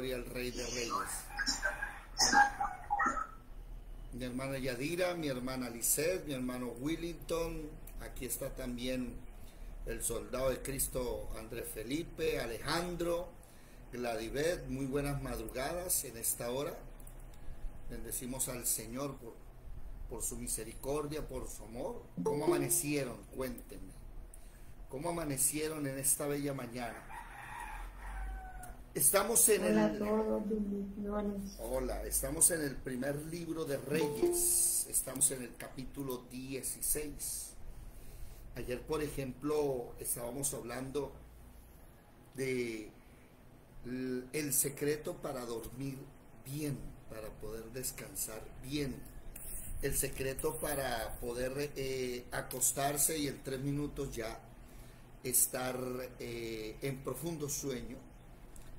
Gloria al Rey de Reyes. Mi hermana Yadira, mi hermana Lisette, mi hermano Willington. Aquí está también el soldado de Cristo Andrés Felipe, Alejandro, Gladibet. Muy buenas madrugadas en esta hora. Bendecimos al Señor por su misericordia, por su amor. ¿Cómo amanecieron? Cuéntenme. ¿Cómo amanecieron en esta bella mañana? Estamos en estamos en el primer libro de Reyes. Estamos en el capítulo 16. Ayer, por ejemplo, estábamos hablando de el secreto para dormir bien, para poder descansar bien. El secreto para poder acostarse y en 3 minutos ya estar en profundo sueño.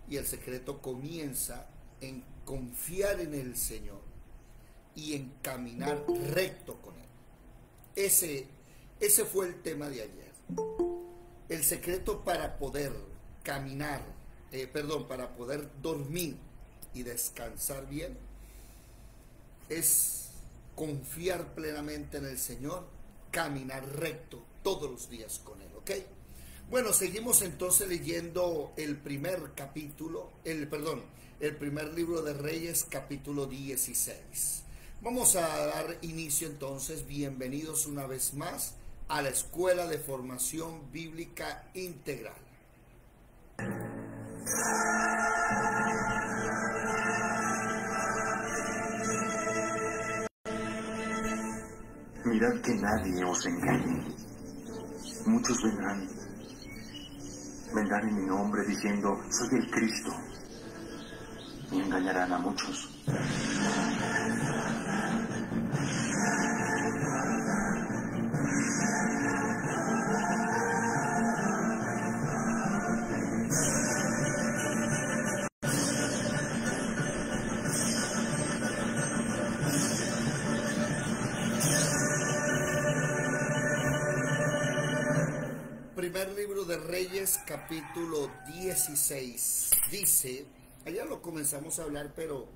Y el secreto comienza en confiar en el Señor y en caminar recto con Él. Ese fue el tema de ayer. El secreto para poder caminar, para poder dormir y descansar bien, es confiar plenamente en el Señor, caminar recto todos los días con Él, ¿ok? Bueno, seguimos entonces leyendo el primer capítulo, el primer libro de Reyes, capítulo 16. Vamos a dar inicio entonces, bienvenidos una vez más a la Escuela de Formación Bíblica Integral. Mirad que nadie os engañe. Muchos vendrán en mi nombre diciendo, soy el Cristo, y engañarán a muchos. Primer libro de Reyes, capítulo 16. Dice, ayer lo comenzamos a hablar, pero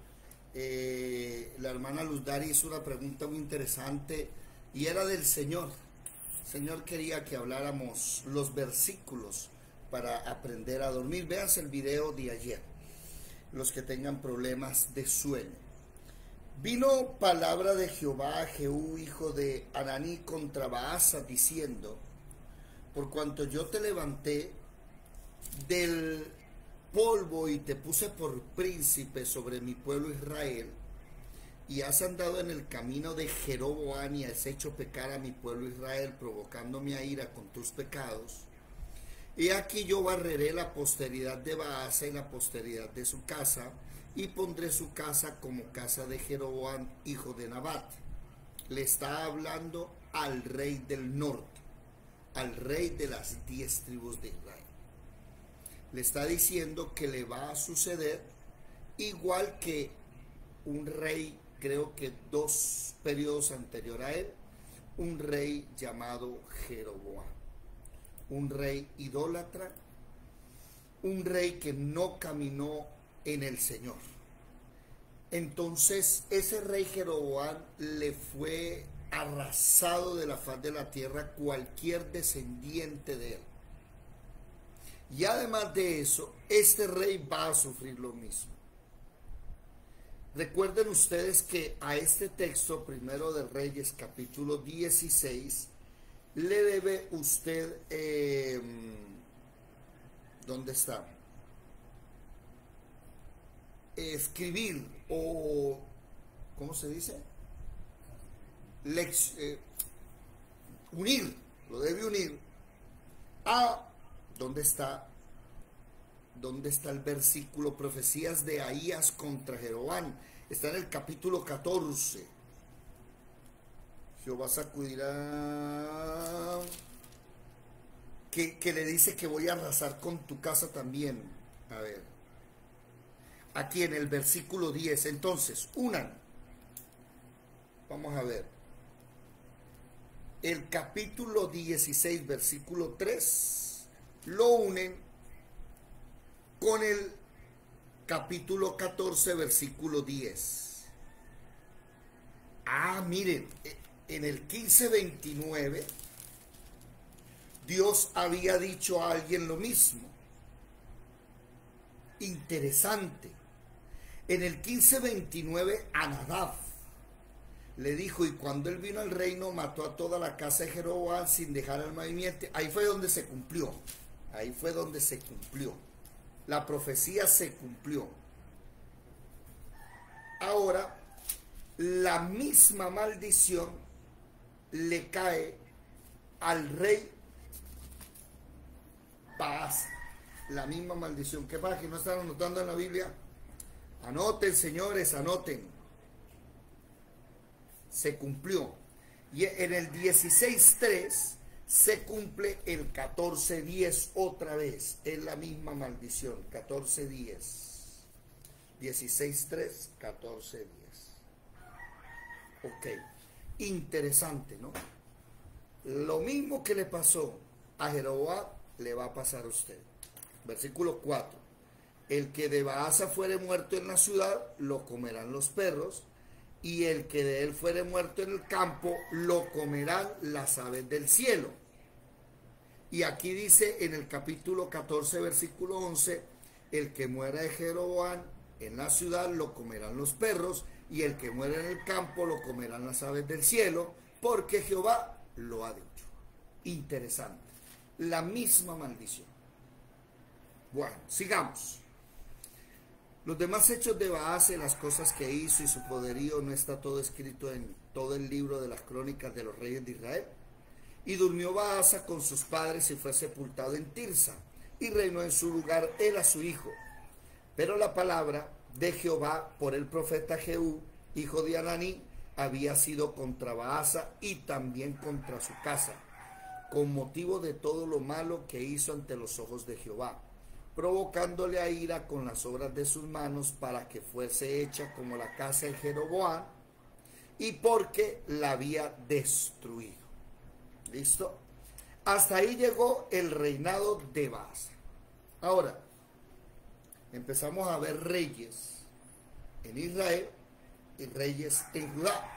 la hermana Luz Dari hizo una pregunta muy interesante y era del Señor. El Señor quería que habláramos los versículos para aprender a dormir. Véanse el video de ayer, los que tengan problemas de sueño. Vino palabra de Jehová a Jehú, hijo de Ananí, contra Baasa, diciendo, por cuanto yo te levanté del polvo y te puse por príncipe sobre mi pueblo Israel, y has andado en el camino de Jeroboam y has hecho pecar a mi pueblo Israel, provocándome a ira con tus pecados, he aquí yo barreré la posteridad de Baasa y la posteridad de su casa, y pondré su casa como casa de Jeroboam, hijo de Nabat. Le está hablando al rey del norte, al rey de las 10 tribus de Israel. Le está diciendo que le va a suceder igual que un rey, creo que 2 periodos anterior a él, un rey llamado Jeroboam, un rey idólatra, un rey que no caminó en el Señor. Entonces ese rey Jeroboam le fue arrasado de la faz de la tierra cualquier descendiente de él. Y además de eso, este rey va a sufrir lo mismo. Recuerden ustedes que a este texto, primero de Reyes, capítulo 16, le debe usted, ¿dónde está? Escribir o, ¿cómo se dice? Unir, lo debe unir a ¿dónde está el versículo? Profecías de Ahías contra Jeroboam. Está en el capítulo 14. Jehová sacudirá, que le dice que voy a arrasar con tu casa también. A ver, aquí en el versículo 10. Entonces, unan. Vamos a ver. El capítulo 16, versículo 3, lo unen con el capítulo 14, versículo 10. Miren, en el 15:29, Dios había dicho a alguien lo mismo. Interesante. En el 15:29, a Nadab le dijo, y cuando él vino al reino, mató a toda la casa de Jeroboam sin dejar alma viviente. Ahí fue donde se cumplió. Ahí fue donde se cumplió. La profecía se cumplió. Ahora, la misma maldición le cae al rey Baasa. La misma maldición. ¿Qué pasa? ¿Que no están anotando en la Biblia? Anoten, señores, anoten. Se cumplió. Y en el 16:3 se cumple el 14:10 otra vez. Es la misma maldición. 14:10. 16:3, 14:10. Ok. Interesante, ¿no? Lo mismo que le pasó a Jeroboam le va a pasar a usted. Versículo 4. El que de Baasa fuere muerto en la ciudad, lo comerán los perros, y el que de él fuere muerto en el campo, lo comerán las aves del cielo. Y aquí dice en el capítulo 14, versículo 11, el que muera de Jeroboam en la ciudad, lo comerán los perros, y el que muera en el campo, lo comerán las aves del cielo, porque Jehová lo ha dicho. Interesante. La misma maldición. Bueno, sigamos. Los demás hechos de Baasa, las cosas que hizo y su poderío, no está todo escrito en todo el libro de las crónicas de los reyes de Israel. Y durmió Baasa con sus padres y fue sepultado en Tirsa, y reinó en su lugar él a su hijo. Pero la palabra de Jehová por el profeta Jehú, hijo de Ananí, había sido contra Baasa y también contra su casa, con motivo de todo lo malo que hizo ante los ojos de Jehová, provocándole a ira con las obras de sus manos, para que fuese hecha como la casa de Jeroboam, y porque la había destruido. ¿Listo? Hasta ahí llegó el reinado de Baasa. Ahora, empezamos a ver reyes en Israel y reyes en Judá.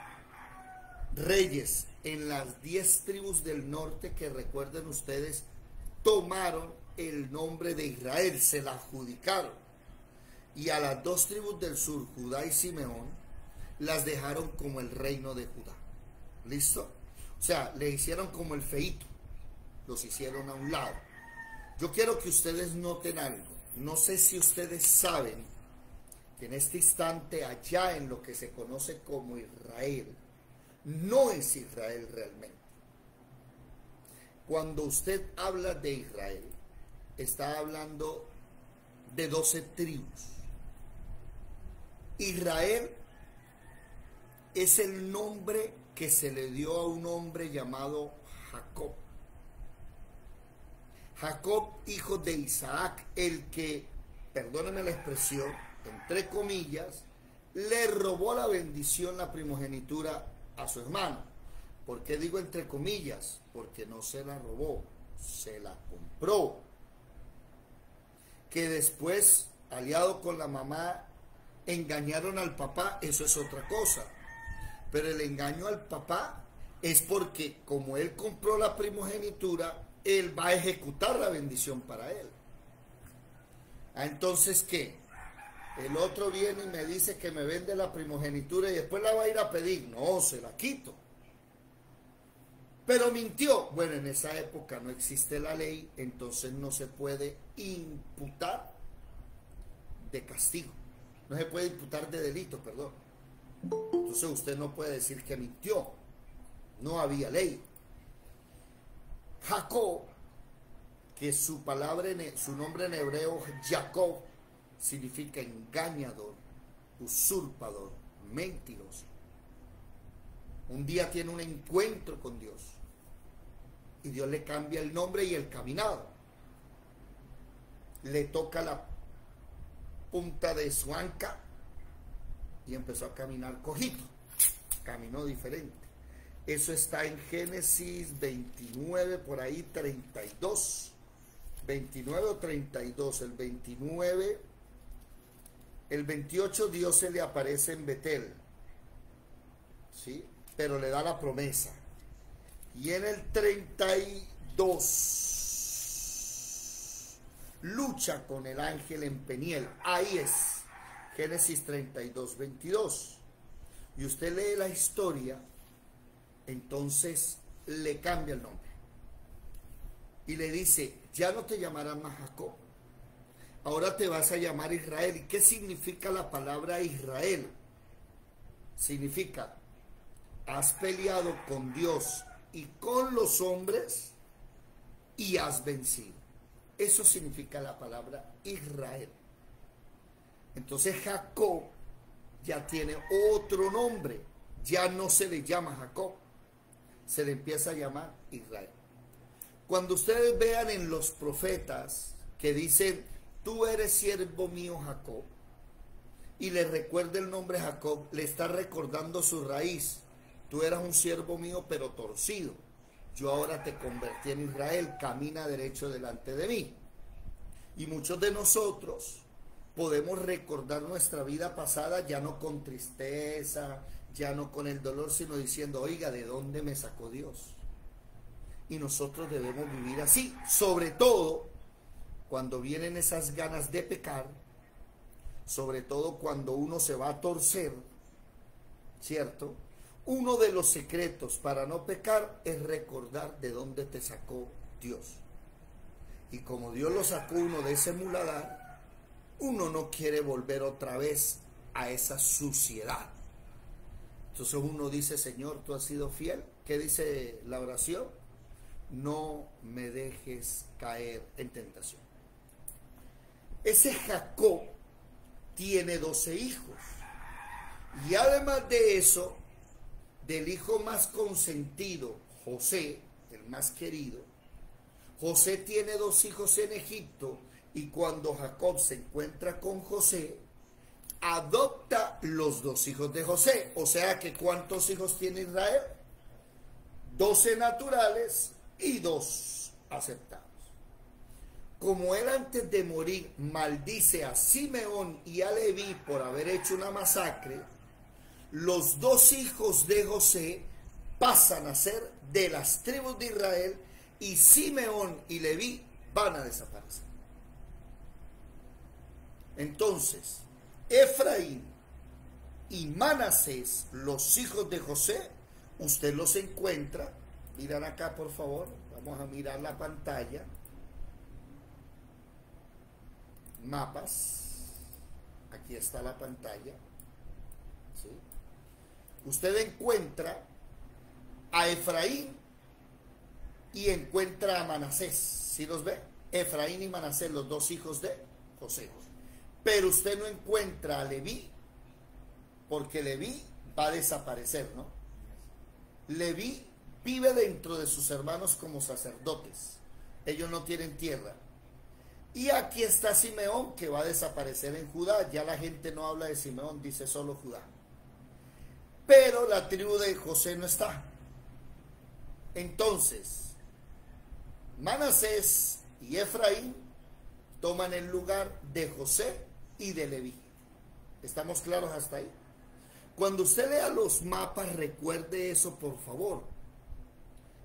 Reyes en las 10 tribus del norte, que recuerden ustedes, tomaron el nombre de Israel, se la adjudicaron. Y a las 2 tribus del sur, Judá y Simeón, las dejaron como el reino de Judá. ¿Listo? O sea, le hicieron como el feíto, los hicieron a un lado. Yo quiero que ustedes noten algo. No sé si ustedes saben que en este instante, allá en lo que se conoce como Israel, no es Israel realmente. Cuando usted habla de Israel, está hablando de 12 tribus. Israel es el nombre que se le dio a un hombre llamado Jacob. Jacob, hijo de Isaac, el que, perdónenme la expresión, entre comillas, le robó la bendición, la primogenitura a su hermano. ¿Por qué digo entre comillas? Porque no se la robó, se la compró. Que después, aliado con la mamá, engañaron al papá, eso es otra cosa. Pero el engaño al papá es porque, como él compró la primogenitura, él va a ejecutar la bendición para él. Entonces, ¿qué? El otro viene y me dice que me vende la primogenitura y después la va a ir a pedir. No, se la quito. Pero mintió. Bueno, en esa época no existe la ley, entonces no se puede imputar de castigo. No se puede imputar de delito, perdón. Entonces usted no puede decir que mintió. No había ley. Jacob, que su palabra, su nombre en hebreo, Jacob, significa engañador, usurpador, mentiroso. Un día tiene un encuentro con Dios y Dios le cambia el nombre y el caminado. Le toca la punta de su anca y empezó a caminar cojito. Caminó diferente. Eso está en Génesis 29, por ahí 32. 29 o 32, el 29 El 28 Dios se le aparece en Betel, ¿sí? Pero le da la promesa. Y en el 32 lucha con el ángel en Peniel. Ahí es Génesis 32, 22. Y usted lee la historia, entonces le cambia el nombre. Y le dice, ya no te llamarás más Jacob, ahora te vas a llamar Israel. ¿Y qué significa la palabra Israel? Significa, has peleado con Dios y con los hombres y has vencido. Eso significa la palabra Israel. Entonces Jacob ya tiene otro nombre, ya no se le llama Jacob, se le empieza a llamar Israel. Cuando ustedes vean en los profetas que dicen, tú eres siervo mío Jacob, y le recuerda el nombre Jacob, le está recordando su raíz. Tú eras un siervo mío pero torcido, yo ahora te convertí en Israel, camina derecho delante de mí. Y muchos de nosotros podemos recordar nuestra vida pasada ya no con tristeza, ya no con el dolor, sino diciendo, oiga, ¿de dónde me sacó Dios? Y nosotros debemos vivir así, sobre todo cuando vienen esas ganas de pecar, sobre todo cuando uno se va a torcer, ¿cierto? Uno de los secretos para no pecar es recordar de dónde te sacó Dios. Y como Dios lo sacó uno de ese muladar, uno no quiere volver otra vez a esa suciedad. Entonces uno dice, Señor, tú has sido fiel. ¿Qué dice la oración? No me dejes caer en tentación. Ese Jacob tiene 12 hijos. Y además de eso, del hijo más consentido, José, el más querido, José tiene 2 hijos en Egipto. Y cuando Jacob se encuentra con José, adopta los 2 hijos de José. O sea que ¿cuántos hijos tiene Israel? 12 naturales y 2 aceptados. Como él antes de morir maldice a Simeón y a Leví por haber hecho una masacre, los 2 hijos de José pasan a ser de las tribus de Israel y Simeón y Leví van a desaparecer. Entonces, Efraín y Manasés, los hijos de José, usted los encuentra. Miran acá, por favor. Vamos a mirar la pantalla. Mapas. Aquí está la pantalla. ¿Sí? Usted encuentra a Efraín y encuentra a Manasés. ¿Sí los ve? Efraín y Manasés, los 2 hijos de José. Pero usted no encuentra a Leví, porque Leví va a desaparecer, ¿no? Leví vive dentro de sus hermanos como sacerdotes. Ellos no tienen tierra. Y aquí está Simeón, que va a desaparecer en Judá. Ya la gente no habla de Simeón, dice solo Judá. Pero la tribu de José no está. Entonces, Manasés y Efraín toman el lugar de José y de Leví. ¿Estamos claros hasta ahí? Cuando usted lea los mapas, recuerde eso, por favor,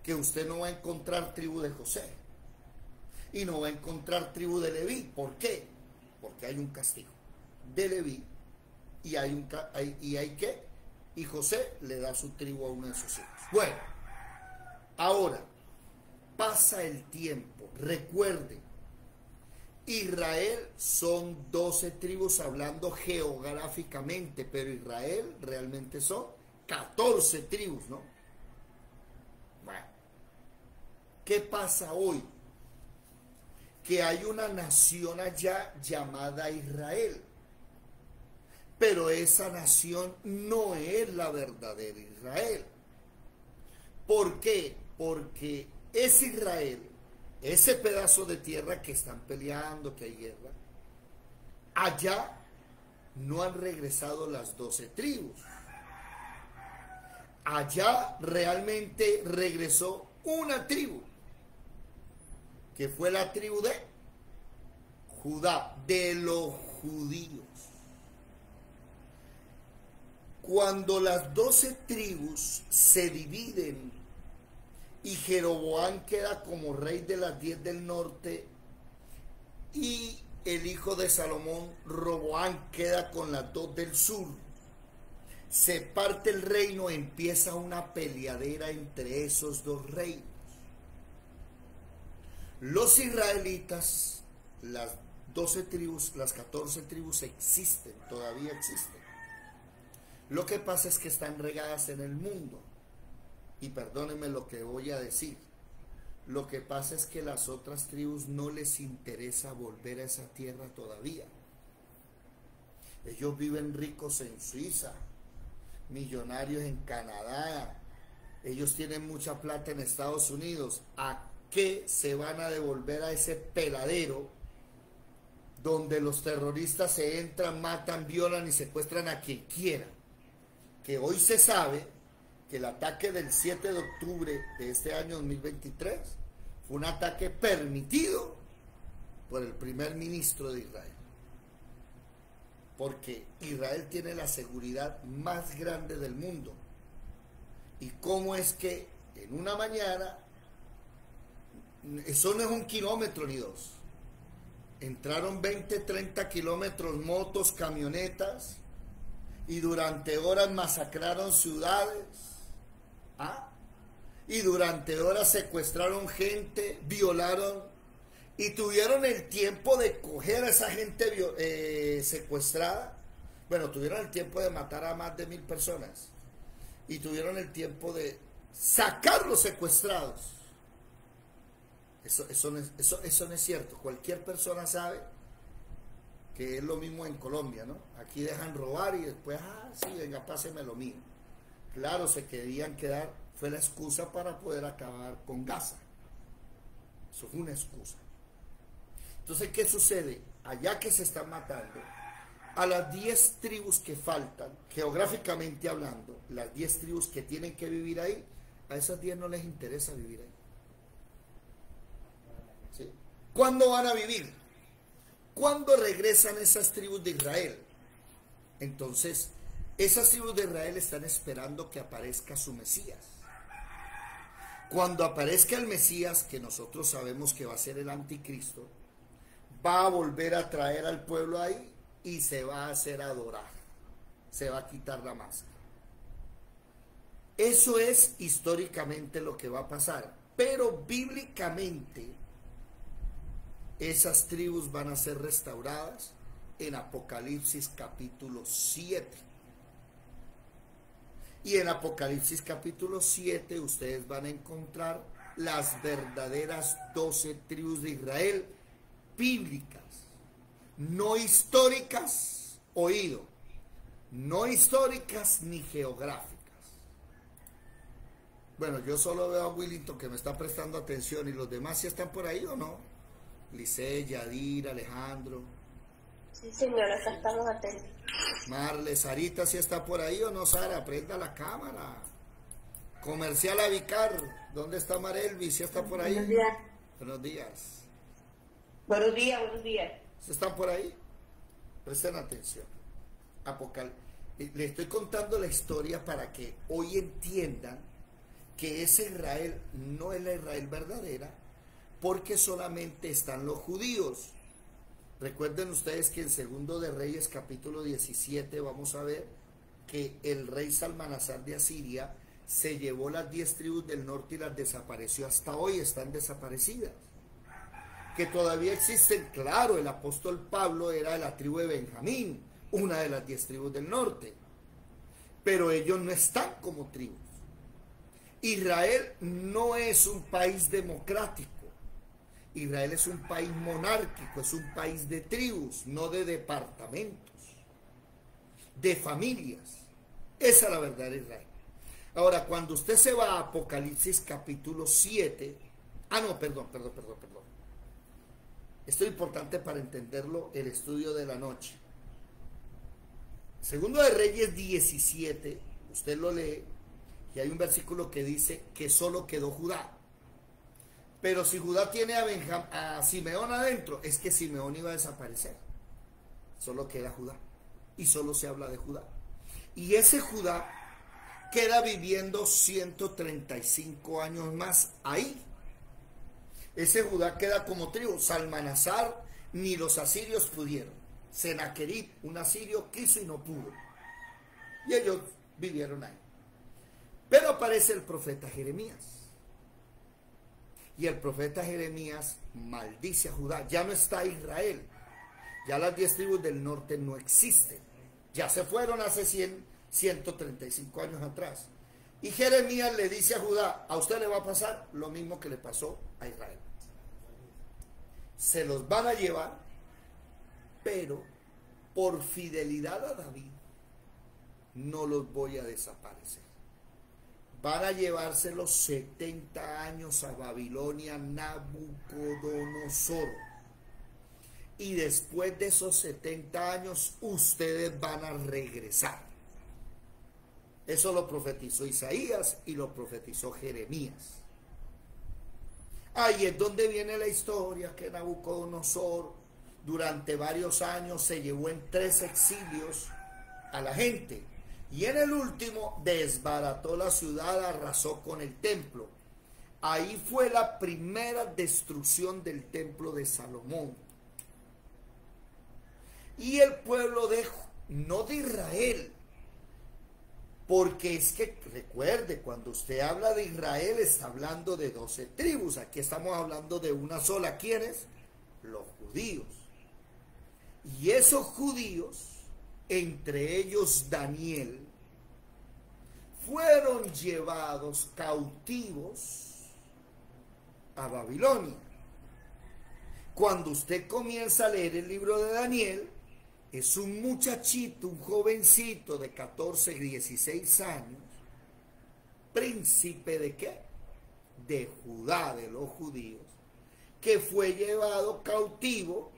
que usted no va a encontrar tribu de José y no va a encontrar tribu de Leví. ¿Por qué? Porque hay un castigo de Leví y y José le da su tribu a uno de sus hijos. Bueno, ahora pasa el tiempo. Recuerden, Israel son 12 tribus hablando geográficamente, pero Israel realmente son 14 tribus, ¿no? Bueno, ¿qué pasa hoy? Que hay una nación allá llamada Israel, pero esa nación no es la verdadera Israel. ¿Por qué? Porque es Israel, ese pedazo de tierra que están peleando, que hay guerra, allá no han regresado las 12 tribus. Allá realmente regresó una tribu, que fue la tribu de Judá, de los judíos. Cuando las 12 tribus se dividen y Jeroboam queda como rey de las 10 del norte y el hijo de Salomón, Roboam, queda con las 2 del sur, se parte el reino, empieza una peleadera entre esos dos reinos. Los israelitas, las 12 tribus, las 14 tribus existen, todavía existen. Lo que pasa es que están regadas en el mundo. Y perdónenme lo que voy a decir. Lo que pasa es que las otras tribus no les interesa volver a esa tierra todavía. Ellos viven ricos en Suiza, millonarios en Canadá. Ellos tienen mucha plata en Estados Unidos. ¿A qué se van a devolver a ese peladero donde los terroristas se entran, matan, violan y secuestran a quien quieran? Que hoy se sabe que el ataque del 7 de octubre de este año 2023 fue un ataque permitido por el primer ministro de Israel. Porque Israel tiene la seguridad más grande del mundo. ¿Y cómo es que en una mañana, eso no es 1 kilómetro ni 2, entraron 20, 30 kilómetros motos, camionetas, y durante horas masacraron ciudades, y durante horas secuestraron gente, violaron, y tuvieron el tiempo de coger a esa gente secuestrada? Bueno, tuvieron el tiempo de matar a más de 1000 personas, y tuvieron el tiempo de sacar los secuestrados. Eso no es cierto. Cualquier persona sabe que es lo mismo en Colombia, ¿no? Aquí dejan robar y después, sí, venga, páseme lo mío. Claro, se querían quedar, fue la excusa para poder acabar con Gaza. Eso fue una excusa. Entonces, ¿qué sucede? Allá que se están matando, a las 10 tribus que faltan, geográficamente hablando, las 10 tribus que tienen que vivir ahí, a esas 10 no les interesa vivir ahí. ¿Sí? ¿Cuándo van a vivir? ¿Cuándo regresan esas tribus de Israel? Entonces, esas tribus de Israel están esperando que aparezca su Mesías. Cuando aparezca el Mesías, que nosotros sabemos que va a ser el anticristo, va a volver a traer al pueblo ahí y se va a hacer adorar. Se va a quitar la máscara. Eso es históricamente lo que va a pasar. Pero bíblicamente, esas tribus van a ser restauradas en Apocalipsis capítulo 7. Y en Apocalipsis capítulo 7 ustedes van a encontrar las verdaderas 12 tribus de Israel bíblicas, no históricas, oído, no históricas ni geográficas. Bueno, yo solo veo a Willington que me está prestando atención, y los demás ¿sí están por ahí o no? Lice, Yadir, Alejandro. Sí, señora, acá estamos atentos. Marle, Sarita, ¿sí está por ahí o no, Sara? Prenda la cámara. Comercial Avicar, ¿dónde está Marelvi? ¿Sí está por ahí? Buenos días. Buenos días. Buenos días, buenos días. ¿Sí están por ahí? Presten atención. Le estoy contando la historia para que hoy entiendan que ese Israel no es la Israel verdadera, porque solamente están los judíos. Recuerden ustedes que en Segundo de Reyes capítulo 17 vamos a ver que el rey Salmanasar de Asiria se llevó las 10 tribus del norte y las desapareció. Hasta hoy están desaparecidas. Que todavía existen, claro, el apóstol Pablo era de la tribu de Benjamín, una de las 10 tribus del norte, pero ellos no están como tribus. Israel no es un país democrático. Israel es un país monárquico, es un país de tribus, no de departamentos, de familias. Esa es la verdad de Israel. Ahora, cuando usted se va a Apocalipsis capítulo 7, perdón. Esto es importante para entenderlo, el estudio de la noche. Segundo de Reyes 17, usted lo lee, y hay un versículo que dice que solo quedó Judá. Pero si Judá tiene a Simeón adentro, es que Simeón iba a desaparecer. Solo queda Judá. Y solo se habla de Judá. Y ese Judá queda viviendo 135 años más ahí. Ese Judá queda como tribu. Salmanasar ni los asirios pudieron. Senaquerib, un asirio, quiso y no pudo. Y ellos vivieron ahí. Pero aparece el profeta Jeremías. Y el profeta Jeremías maldice a Judá. Ya no está Israel. Ya las 10 tribus del norte no existen. Ya se fueron hace 135 años atrás. Y Jeremías le dice a Judá, a usted le va a pasar lo mismo que le pasó a Israel. Se los van a llevar, pero por fidelidad a David no los voy a desaparecer. Van a llevarse los 70 años a Babilonia, Nabucodonosor. Y después de esos 70 años, ustedes van a regresar. Eso lo profetizó Isaías y lo profetizó Jeremías. Ahí es donde viene la historia que Nabucodonosor durante varios años se llevó en 3 exilios a la gente. Y en el último desbarató la ciudad, arrasó con el templo. Ahí fue la primera destrucción del templo de Salomón. Y el pueblo no de Israel, porque es que recuerde, cuando usted habla de Israel está hablando de 12 tribus. Aquí estamos hablando de una sola. ¿Quiénes? Los judíos. Y esos judíos, entre ellos Daniel, fueron llevados cautivos a Babilonia. Cuando usted comienza a leer el libro de Daniel, es un muchachito, un jovencito de 14, 16 años, príncipe de ¿qué? De Judá, de los judíos, que fue llevado cautivo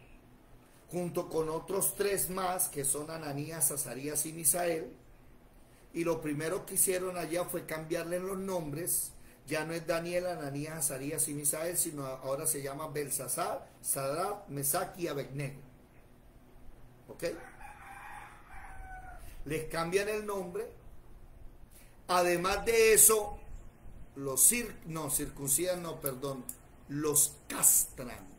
junto con otros 3 más, que son Ananías, Azarías y Misael. Y lo primero que hicieron allá fue cambiarle los nombres. Ya no es Daniel, Ananías, Azarías y Misael, sino ahora se llama Belsasar, Sadrach, Mesach y Abednego. ¿Ok? Les cambian el nombre. Además de eso, los castran.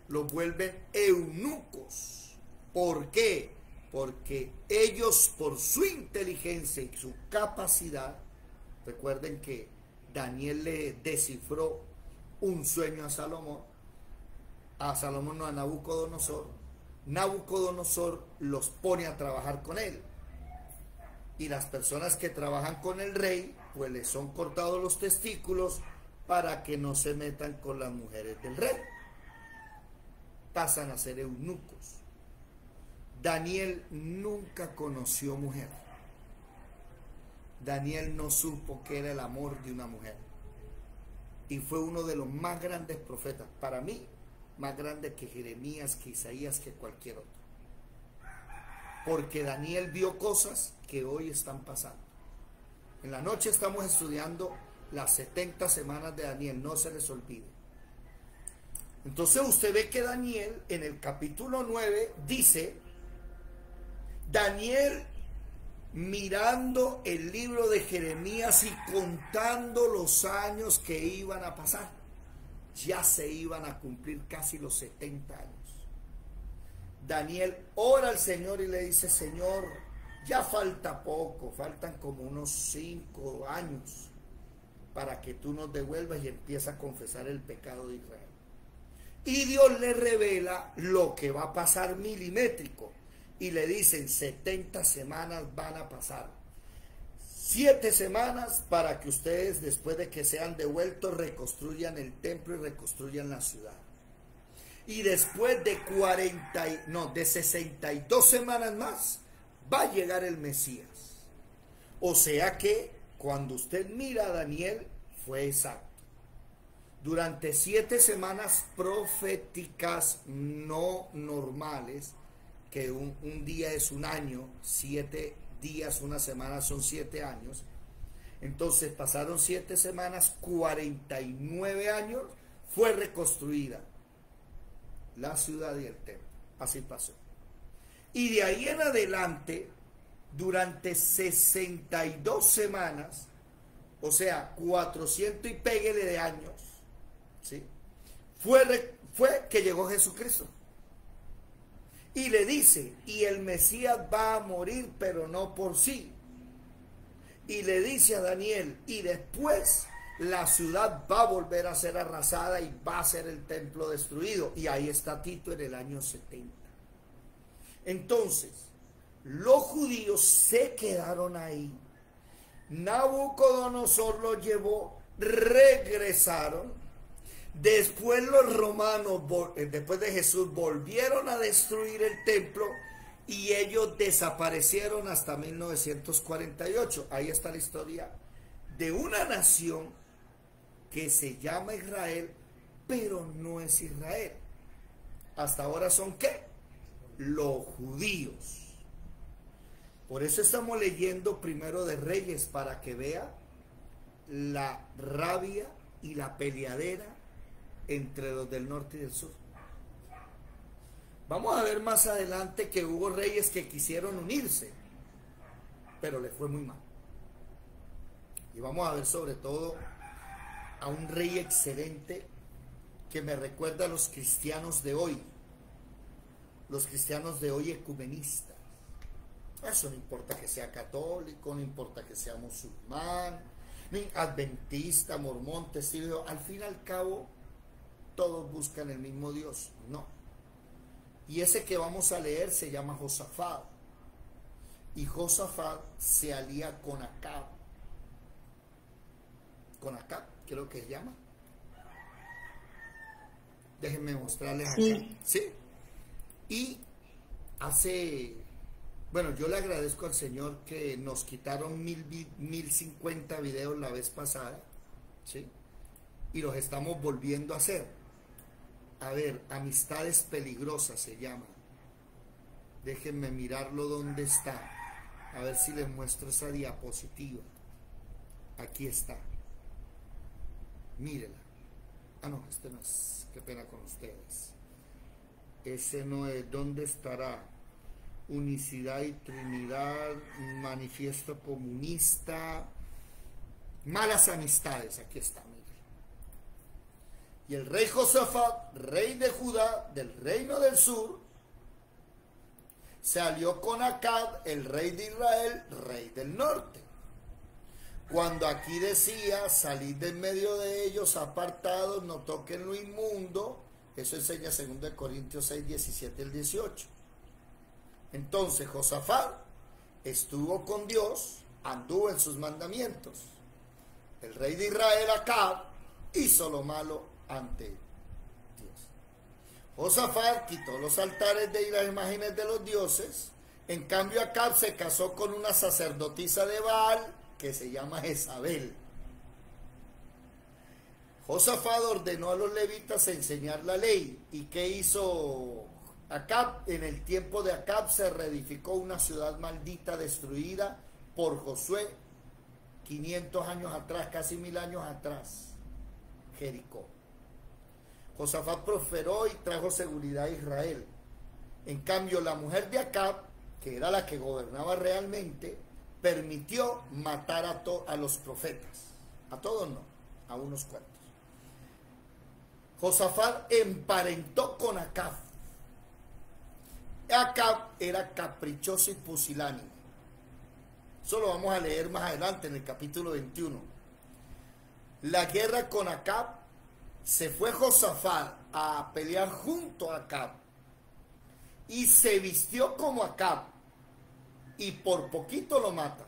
Los vuelven eunucos. ¿Por qué? Porque ellos, por su inteligencia y su capacidad, recuerden que Daniel le descifró un sueño a Salomón, no, a Nabucodonosor. Nabucodonosor los pone a trabajar con él. Y las personas que trabajan con el rey, pues les son cortados los testículos para que no se metan con las mujeres del rey. Pasan a ser eunucos. Daniel nunca conoció mujer. Daniel no supo que era el amor de una mujer. Y fue uno de los más grandes profetas. Para mí, más grande que Jeremías, que Isaías, que cualquier otro. Porque Daniel vio cosas que hoy están pasando. En la noche estamos estudiando las 70 semanas de Daniel, no se les olvide. Entonces usted ve que Daniel en el capítulo 9 dice, Daniel mirando el libro de Jeremías y contando los años que iban a pasar. Ya se iban a cumplir casi los 70 años. Daniel ora al Señor y le dice, Señor, ya falta poco, faltan como unos 5 años para que tú nos devuelvas, y empieza a confesar el pecado de Israel. Y Dios le revela lo que va a pasar milimétrico. Y le dicen 70 semanas van a pasar. 7 semates para que ustedes, después de que sean devueltos, reconstruyan el templo y reconstruyan la ciudad. Y después de 62 semanas más, va a llegar el Mesías. O sea que cuando usted mira a Daniel, fue exacto. Durante 7 semanas proféticas no normales, que un día es un año, 7 días, una semana son 7 años. Entonces pasaron 7 semanas, 49 años, fue reconstruida la ciudad y el templo. Así pasó. Y de ahí en adelante, durante 62 semanas, o sea, 400 y péguele de años, ¿sí? Fue que llegó Jesucristo. Y le dice, y el Mesías va a morir, pero no por sí. Y le dice a Daniel, y después la ciudad va a volver a ser arrasada y va a ser el templo destruido. Y ahí está Tito en el año 70. Entonces, los judíos se quedaron ahí. Nabucodonosor los llevó, regresaron. Después los romanos, después de Jesús, volvieron a destruir el templo y ellos desaparecieron hasta 1948. Ahí está la historia de una nación que se llama Israel, pero no es Israel. Hasta ahora son ¿qué? Los judíos. Por eso estamos leyendo Primero de Reyes, para que vea la rabia y la peleadera entre los del norte y del sur. Vamos a ver más adelante que hubo reyes que quisieron unirse, pero les fue muy mal. Y vamos a ver sobre todo a un rey excelente que me recuerda a los cristianos de hoy. Los cristianos de hoy ecumenistas. Eso no importa que sea católico, no importa que sea musulmán, ni adventista, mormón, testigo. Al fin y al cabo, todos buscan el mismo Dios. No. Y ese que vamos a leer se llama Josafat. Y Josafat se alía con Acab. Con Acab, creo que se llama. Déjenme mostrarles acá. Sí. Y bueno, yo le agradezco al Señor que nos quitaron 1050 videos la vez pasada, ¿sí? Y los estamos volviendo a hacer. A ver, Amistades Peligrosas se llama. Déjenme mirarlo dónde está. A ver si les muestro esa diapositiva. Aquí está. Mírela. Ah, no, este no es. Qué pena con ustedes. Ese no es. ¿Dónde estará? Unicidad y Trinidad, Manifiesto Comunista, Malas Amistades. Aquí está, mire. Y el rey Josafat, rey de Judá, del reino del sur, se alió con Acab, el rey de Israel, rey del norte. Cuando aquí decía, salid de en medio de ellos, apartados, no toquen lo inmundo, eso enseña 2 Corintios 6, 17 al 18. Entonces Josafat estuvo con Dios, anduvo en sus mandamientos. El rey de Israel, Acab, hizo lo malo ante Dios. Josafat quitó los altares y las imágenes de los dioses. En cambio, Acab se casó con una sacerdotisa de Baal que se llama Jezabel. Josafat ordenó a los levitas enseñar la ley. ¿Y qué hizo Acab? En el tiempo de Acab se reedificó una ciudad maldita destruida por Josué 500 años atrás, casi 1000 años atrás, Jericó. Josafat prosperó y trajo seguridad a Israel. En cambio, la mujer de Acab, que era la que gobernaba realmente, permitió matar a los profetas. A todos no, a unos cuantos. Josafat emparentó con Acab. Acab era caprichoso y pusilánime. Eso lo vamos a leer más adelante en el capítulo 21. La guerra con Acab, se fue Josafat a pelear junto a Acab y se vistió como Acab y por poquito lo mata.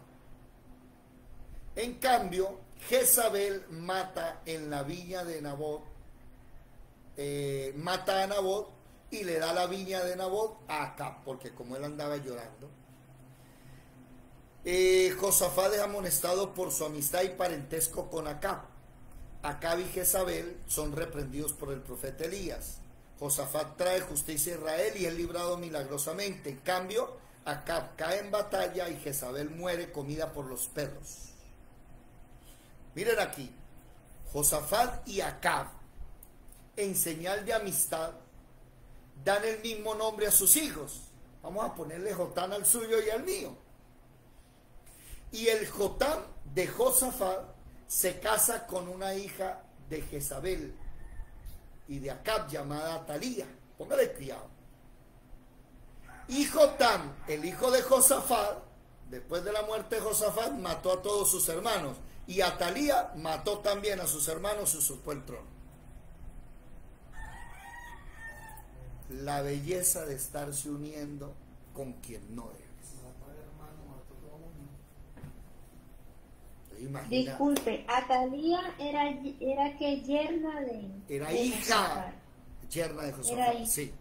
En cambio, Jezabel mata en la viña de Nabot, mata a Nabot y le da la viña de Nabot a Acab, porque como él andaba llorando. Josafat es amonestado por su amistad y parentesco con Acab. Acab y Jezabel son reprendidos por el profeta Elías. Josafat trae justicia a Israel y es librado milagrosamente. En cambio, Acab cae en batalla y Jezabel muere comida por los perros. Miren aquí, Josafat y Acab, en señal de amistad, dan el mismo nombre a sus hijos. Vamos a ponerle Jotán al suyo y al mío. Y el Jotam de Josafat se casa con una hija de Jezabel y de Acab llamada Atalía. Póngale cuidado. Y Jotam, el hijo de Josafat, después de la muerte de Josafat, mató a todos sus hermanos. Y Atalía mató también a sus hermanos y usurpó el trono. La belleza de estarse uniendo con quien no eres. Imagina, Disculpe, Atalía era que yerna de... era de hija, Josafat. yerna de Josafat, Era hija. sí.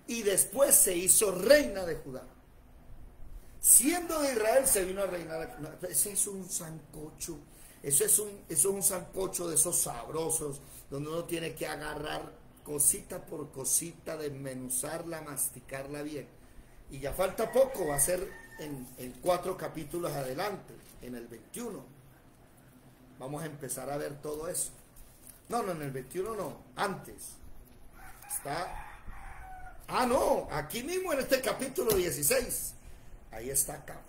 Y después se hizo reina de Judá. Siendo de Israel se vino a reinar. Ese es un sancocho. Eso es un sancocho de esos sabrosos, donde uno tiene que agarrar cosita por cosita, desmenuzarla, masticarla bien. Y ya falta poco, va a ser en 4 capítulos adelante, en el 21. Vamos a empezar a ver todo eso. No, en el 21 no, antes. Está... Ah, no, aquí mismo en este capítulo 16. Ahí está acá.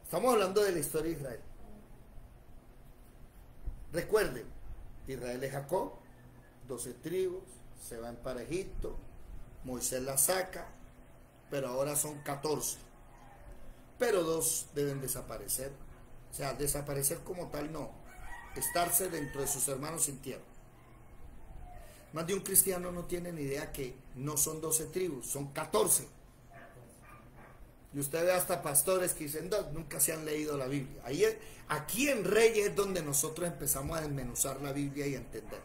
Estamos hablando de la historia de Israel. Recuerden, Israel es Jacob, 12 tribus, se van para Egipto, Moisés la saca, pero ahora son 14. Pero 2 deben desaparecer. O sea, desaparecer como tal no, estarse dentro de sus hermanos sin tierra. Más de un cristiano no tiene ni idea que no son 12 tribus, son 14. Y usted ve hasta pastores que dicen, no, nunca se han leído la Biblia. Aquí en Reyes es donde nosotros empezamos a desmenuzar la Biblia y a entender.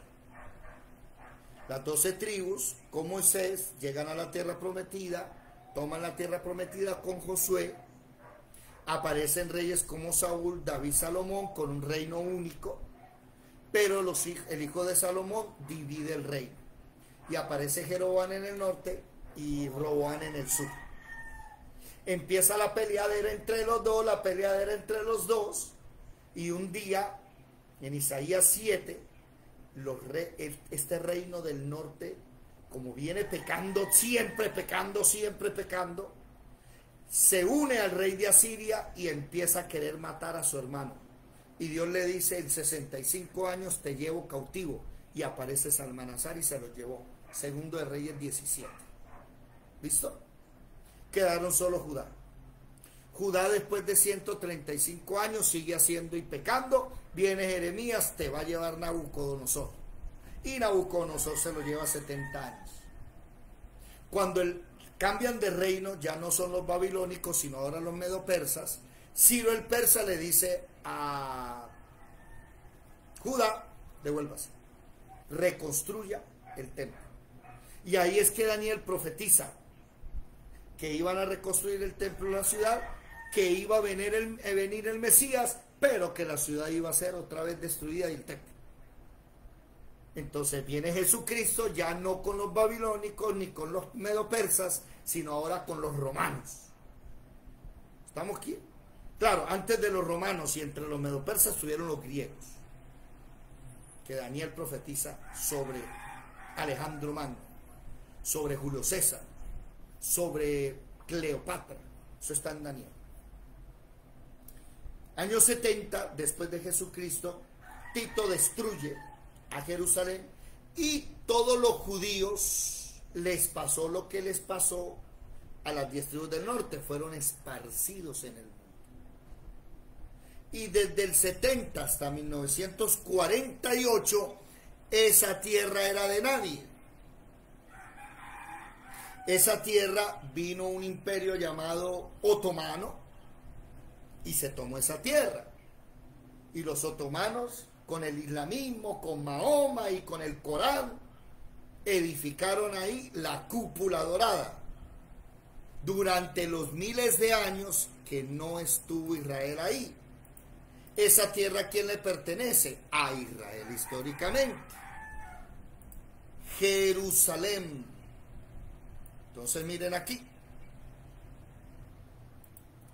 Las 12 tribus con Moisés llegan a la tierra prometida, toman la tierra prometida con Josué, aparecen reyes como Saúl, David, Salomón, con un reino único, pero el hijo de Salomón divide el reino. Y aparece Jeroboam en el norte y Roboam en el sur. Empieza la peleadera entre los dos, y un día, en Isaías 7, este reino del norte, como viene pecando, siempre pecando, se une al rey de Asiria y empieza a querer matar a su hermano. Y Dios le dice, en 65 años te llevo cautivo. Y aparece Salmanasar y se lo llevó. Segundo de Reyes 17. ¿Listo? Quedaron solo Judá. Judá después de 135 años sigue haciendo y pecando. Viene Jeremías, te va a llevar Nabucodonosor. Y Nabucodonosor se lo lleva 70 años. Cuando cambian de reino, ya no son los babilónicos, sino ahora los medo-persas. Ciro el persa le dice a Judá, devuélvase, reconstruya el templo. Y ahí es que Daniel profetiza que iban a reconstruir el templo de la ciudad, que iba a venir el Mesías, pero que la ciudad iba a ser otra vez destruida y el templo. Entonces viene Jesucristo ya no con los babilónicos ni con los medo-persas, sino ahora con los romanos. ¿Estamos aquí? Claro, antes de los romanos y entre los medo-persas estuvieron los griegos, que Daniel profetiza sobre Alejandro Magno, sobre Julio César, sobre Cleopatra. Eso está en Daniel. Año 70 después de Jesucristo, Tito destruye a Jerusalén y todos los judíos les pasó lo que les pasó a las 10 tribus del norte, fueron esparcidos en el mundo. Y desde el 70 hasta 1948 esa tierra era de nadie. Esa tierra vino un imperio llamado otomano y se tomó esa tierra. Y los otomanos, con el islamismo, con Mahoma y con el Corán, edificaron ahí la cúpula dorada. Durante los miles de años que no estuvo Israel ahí. Esa tierra, ¿a quién le pertenece? A Israel históricamente. Jerusalén. Entonces miren aquí.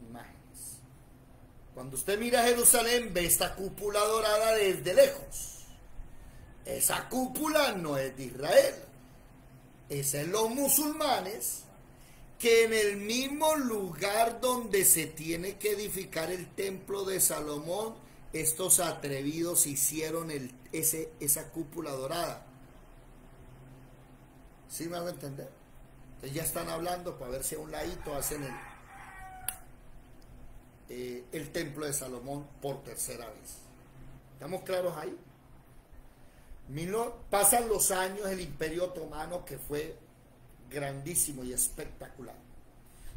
Imágenes. Cuando usted mira Jerusalén, ve esta cúpula dorada desde lejos. Esa cúpula no es de Israel. Es de los musulmanes que en el mismo lugar donde se tiene que edificar el templo de Salomón, estos atrevidos hicieron esa cúpula dorada. ¿Sí me van a entender? Entonces ya están hablando para ver si a un ladito hacen el templo de Salomón por tercera vez. ¿Estamos claros ahí? Pasan los años, el Imperio Otomano, que fue grandísimo y espectacular.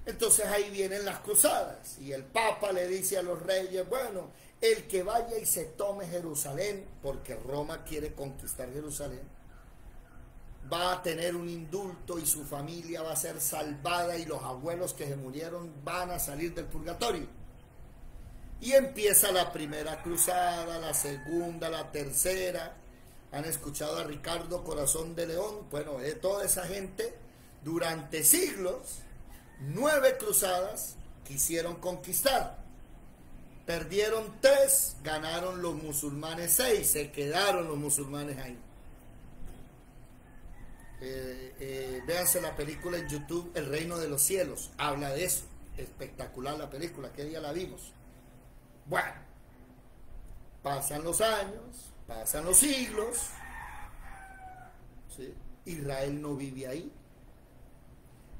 Entonces ahí vienen las cruzadas y el Papa le dice a los reyes, bueno, el que vaya y se tome Jerusalén, porque Roma quiere conquistar Jerusalén, va a tener un indulto y su familia va a ser salvada y los abuelos que se murieron van a salir del purgatorio. Y empieza la primera cruzada, la segunda, la tercera. ¿Han escuchado a Ricardo Corazón de León? Bueno, de toda esa gente, durante siglos, 9 cruzadas quisieron conquistar. Perdieron 3, ganaron los musulmanes 6, se quedaron los musulmanes ahí. Véanse la película en YouTube, El Reino de los Cielos, habla de eso, espectacular la película, ¿qué día la vimos? Bueno, pasan los años, pasan los siglos, ¿sí? Israel no vive ahí.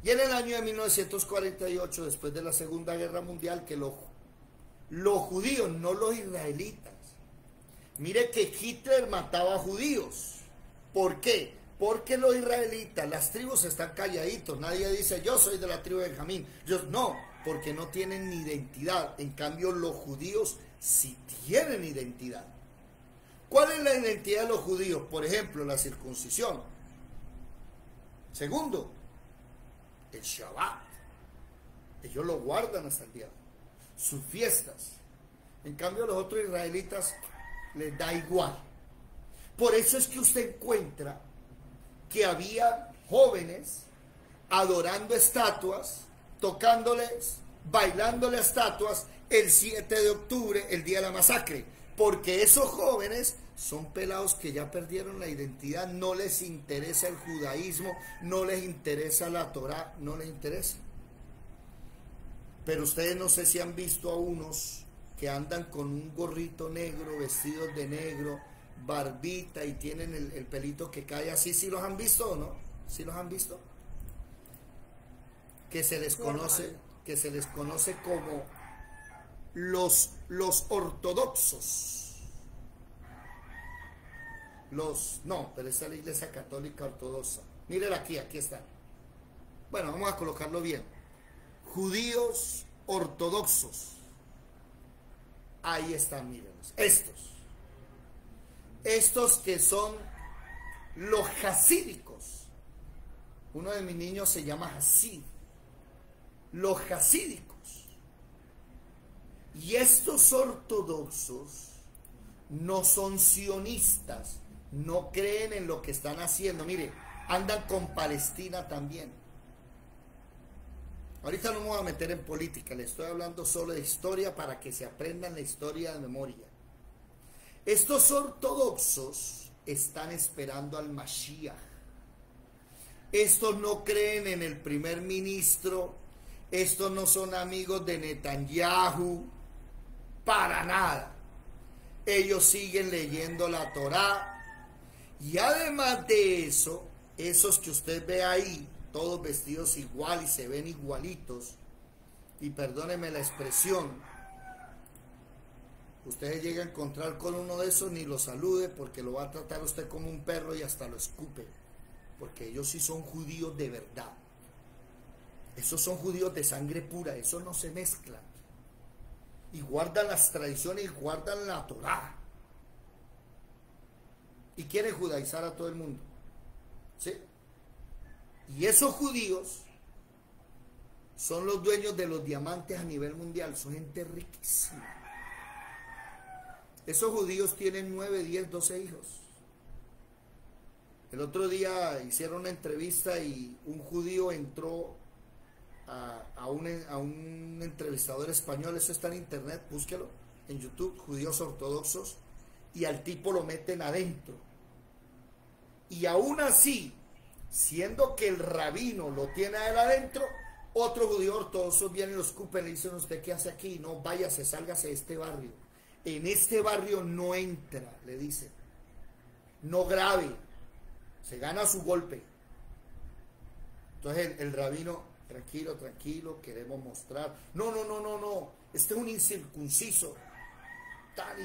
Y en el año de 1948, después de la Segunda Guerra Mundial, que los judíos, no los israelitas, mire que Hitler mataba a judíos. ¿Por qué? Porque los israelitas, las tribus están calladitos, nadie dice yo soy de la tribu de Benjamín, no, porque no tienen ni identidad. En cambio los judíos sí tienen identidad. ¿Cuál es la identidad de los judíos? Por ejemplo, la circuncisión. Segundo, el Shabbat. Ellos lo guardan hasta el día. Sus fiestas. En cambio, a los otros israelitas les da igual. Por eso es que usted encuentra que había jóvenes adorando estatuas, tocándoles, bailándole a estatuas el 7 de octubre, el día de la masacre. Porque esos jóvenes son pelados que ya perdieron la identidad, no les interesa el judaísmo, no les interesa la Torá, no les interesa. Pero ustedes no sé si han visto a unos que andan con un gorrito negro, vestidos de negro, barbita y tienen el pelito que cae así. ¿Sí los han visto o no? ¿Sí los han visto? Que se les conoce como los ortodoxos. No, pero esa es la Iglesia Católica Ortodoxa. Miren aquí está. Bueno, vamos a colocarlo bien. Judíos ortodoxos. Ahí están, mírenlos. Estos que son los hasídicos. Uno de mis niños se llama Hasid. Los hasídicos. Y estos ortodoxos no son sionistas, no creen en lo que están haciendo. Mire, andan con Palestina también. Ahorita no me voy a meter en política, le estoy hablando solo de historia para que se aprendan la historia de memoria. Estos ortodoxos están esperando al Mashiach. Estos no creen en el primer ministro, estos no son amigos de Netanyahu, para nada. Ellos siguen leyendo la Torá. Y además de eso, esos que usted ve ahí, todos vestidos igual y se ven igualitos, y perdóneme la expresión, usted llega a encontrar con uno de esos, ni lo salude, porque lo va a tratar usted como un perro y hasta lo escupe, porque ellos sí son judíos de verdad. Esos son judíos de sangre pura, esos no se mezclan. Y guardan las tradiciones y guardan la Torá. Y quieren judaizar a todo el mundo. ¿Sí? Y esos judíos son los dueños de los diamantes a nivel mundial. Son gente riquísima. Esos judíos tienen 9, 10, 12 hijos. El otro día hicieron una entrevista y un judío entró a un entrevistador español. Eso está en internet, búsquelo en YouTube, judíos ortodoxos, y al tipo lo meten adentro. Y aún así, siendo que el rabino lo tiene a él adentro, Otro judío ortodoxo viene y lo escupe, le dicen: ¿usted qué hace aquí? No, váyase, sálgase de este barrio. En este barrio no entra, le dice. No grabe, se gana su golpe. Entonces el rabino: tranquilo, tranquilo, queremos mostrar. No, este es un incircunciso.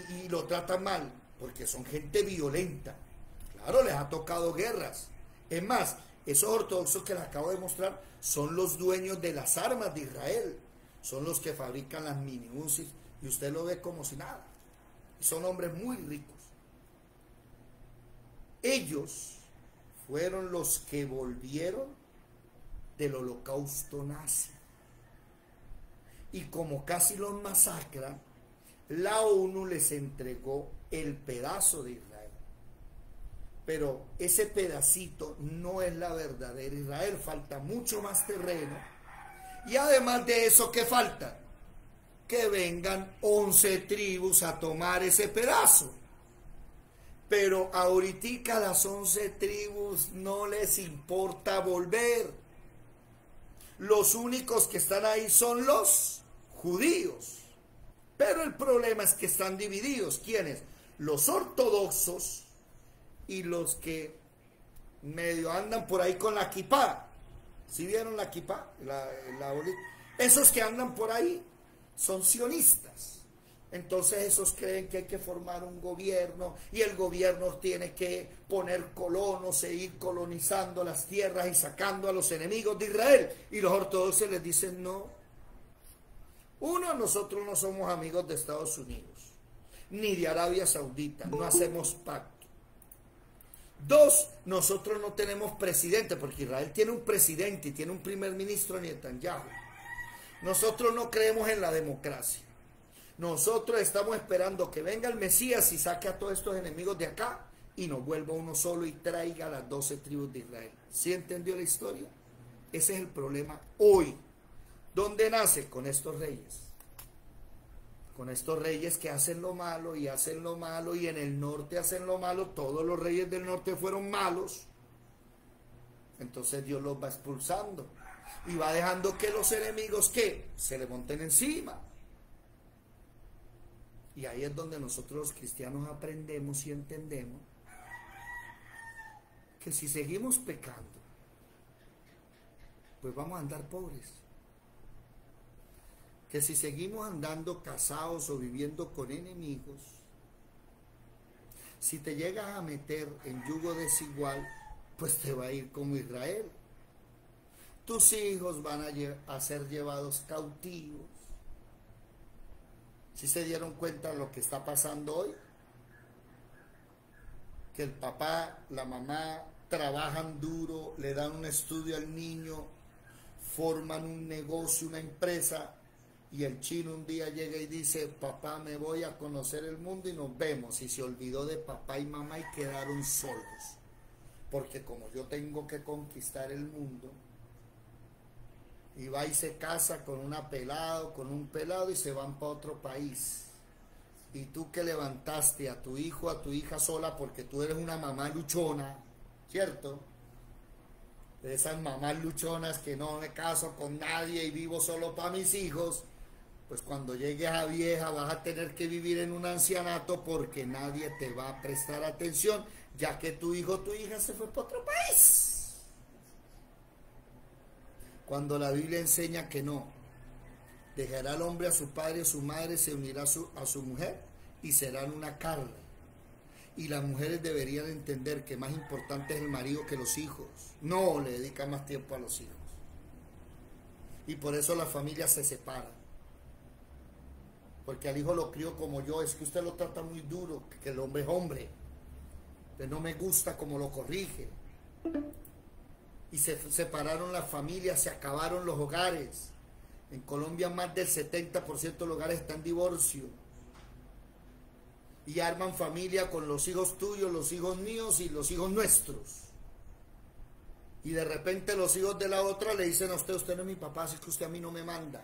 Y lo tratan mal, porque son gente violenta. Claro, les ha tocado guerras. Es más, esos ortodoxos que les acabo de mostrar son los dueños de las armas de Israel. Son los que fabrican las mini Uzis, y usted lo ve como si nada. Son hombres muy ricos. Ellos fueron los que volvieron del holocausto nazi. Y como casi los masacran, la ONU les entregó el pedazo de Israel. Pero ese pedacito no es la verdadera Israel, falta mucho más terreno. Y además de eso, ¿qué falta? Que vengan 11 tribus a tomar ese pedazo. Pero ahorita las 11 tribus no les importa volver. Los únicos que están ahí son los judíos. Pero el problema es que están divididos. ¿Quiénes? Los ortodoxos y los que medio andan por ahí con la kipá. ¿Sí vieron la kipá? Esos que andan por ahí son sionistas. Entonces esos creen que hay que formar un gobierno y el gobierno tiene que poner colonos e ir colonizando las tierras y sacando a los enemigos de Israel. Y los ortodoxos les dicen: no. Uno, nosotros no somos amigos de Estados Unidos, ni de Arabia Saudita, no hacemos pacto. Dos, nosotros no tenemos presidente, porque Israel tiene un presidente y tiene un primer ministro, Netanyahu. Nosotros no creemos en la democracia. Nosotros estamos esperando que venga el Mesías y saque a todos estos enemigos de acá y nos vuelva uno solo y traiga a las 12 tribus de Israel. ¿Sí entendió la historia? Ese es el problema hoy. ¿Dónde nace? Con estos reyes. Con estos reyes que hacen lo malo y hacen lo malo, y en el norte hacen lo malo. Todos los reyes del norte fueron malos. Entonces Dios los va expulsando y va dejando que los enemigos, ¿qué? Se le monten encima. Y ahí es donde nosotros los cristianos aprendemos y entendemos que si seguimos pecando, pues vamos a andar pobres. Que si seguimos andando casados o viviendo con enemigos, si te llegas a meter en yugo desigual, pues te va a ir como Israel. Tus hijos van a ser llevados cautivos. ¿Sí se dieron cuenta de lo que está pasando hoy? Que el papá, la mamá trabajan duro, le dan un estudio al niño, forman un negocio, una empresa, y el chino un día llega y dice: papá, me voy a conocer el mundo y nos vemos. Y se olvidó de papá y mamá y quedaron solos. Porque como yo tengo que conquistar el mundo, y va y se casa con una pelado, con un pelado, y se van para otro país. Y tú que levantaste a tu hijo, a tu hija sola, porque tú eres una mamá luchona, ¿cierto? De esas mamás luchonas que no me caso con nadie y vivo solo para mis hijos, pues cuando llegues a vieja vas a tener que vivir en un ancianato porque nadie te va a prestar atención, ya que tu hijo o tu hija se fue para otro país. Cuando la Biblia enseña que no, dejará al hombre a su padre y a su madre, se unirá a su mujer y serán una carne. Y las mujeres deberían entender que más importante es el marido que los hijos. No le dedican más tiempo a los hijos. Y por eso las familias se separan. Porque al hijo lo crío como yo, es que usted lo trata muy duro, que el hombre es hombre. Pero no me gusta como lo corrige. Y se separaron las familias, se acabaron los hogares. En Colombia más del 70% de los hogares están en divorcio. Y arman familia con los hijos tuyos, los hijos míos y los hijos nuestros. Y de repente los hijos de la otra le dicen a usted: usted no es mi papá, así que usted a mí no me manda.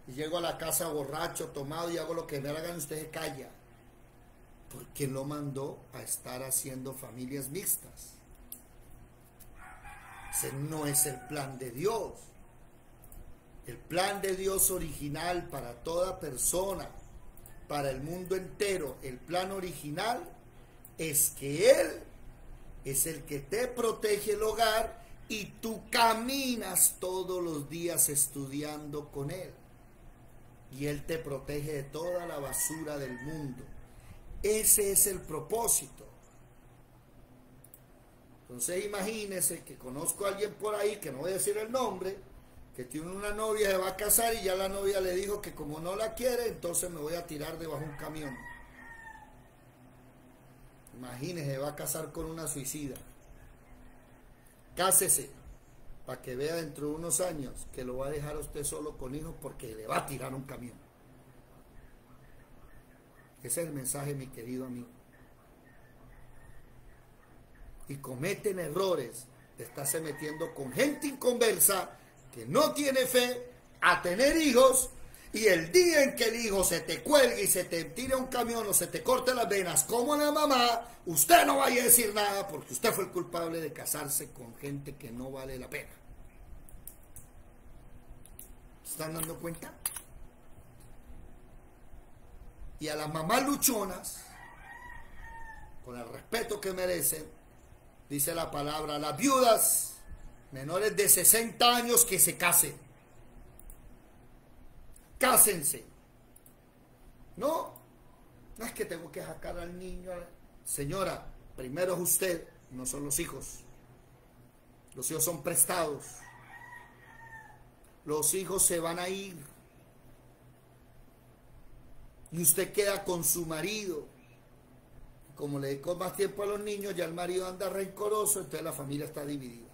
Y llego a la casa borracho, tomado, y hago lo que me hagan, usted se calla. ¿Por qué lo mandó a estar haciendo familias mixtas? Ese no es el plan de Dios. El plan de Dios original para toda persona, para el mundo entero, el plan original es que Él es el que te protege el hogar y tú caminas todos los días estudiando con Él. Y Él te protege de toda la basura del mundo. Ese es el propósito. Entonces imagínese que conozco a alguien por ahí, que no voy a decir el nombre, que tiene una novia, se va a casar y ya la novia le dijo que como no la quiere, entonces me voy a tirar debajo de un camión. Imagínese, va a casar con una suicida. Cásese, para que vea dentro de unos años que lo va a dejar a usted solo con hijos porque le va a tirar un camión. Ese es el mensaje, mi querido amigo. Y cometen errores de estarse metiendo con gente inconversa que no tiene fe a tener hijos, y el día en que el hijo se te cuelgue y se te tire un camión o se te corte las venas como la mamá, usted no vaya a decir nada porque usted fue el culpable de casarse con gente que no vale la pena. ¿Se están dando cuenta? Y a las mamás luchonas, con el respeto que merecen, dice la palabra, las viudas menores de 60 años que se casen. Cásense. No es que tengo que sacar al niño. Señora, primero es usted, no son los hijos. Los hijos son prestados. Los hijos se van a ir. Y usted queda con su marido. Como le dedico más tiempo a los niños, ya el marido anda rencoroso, entonces la familia está dividida.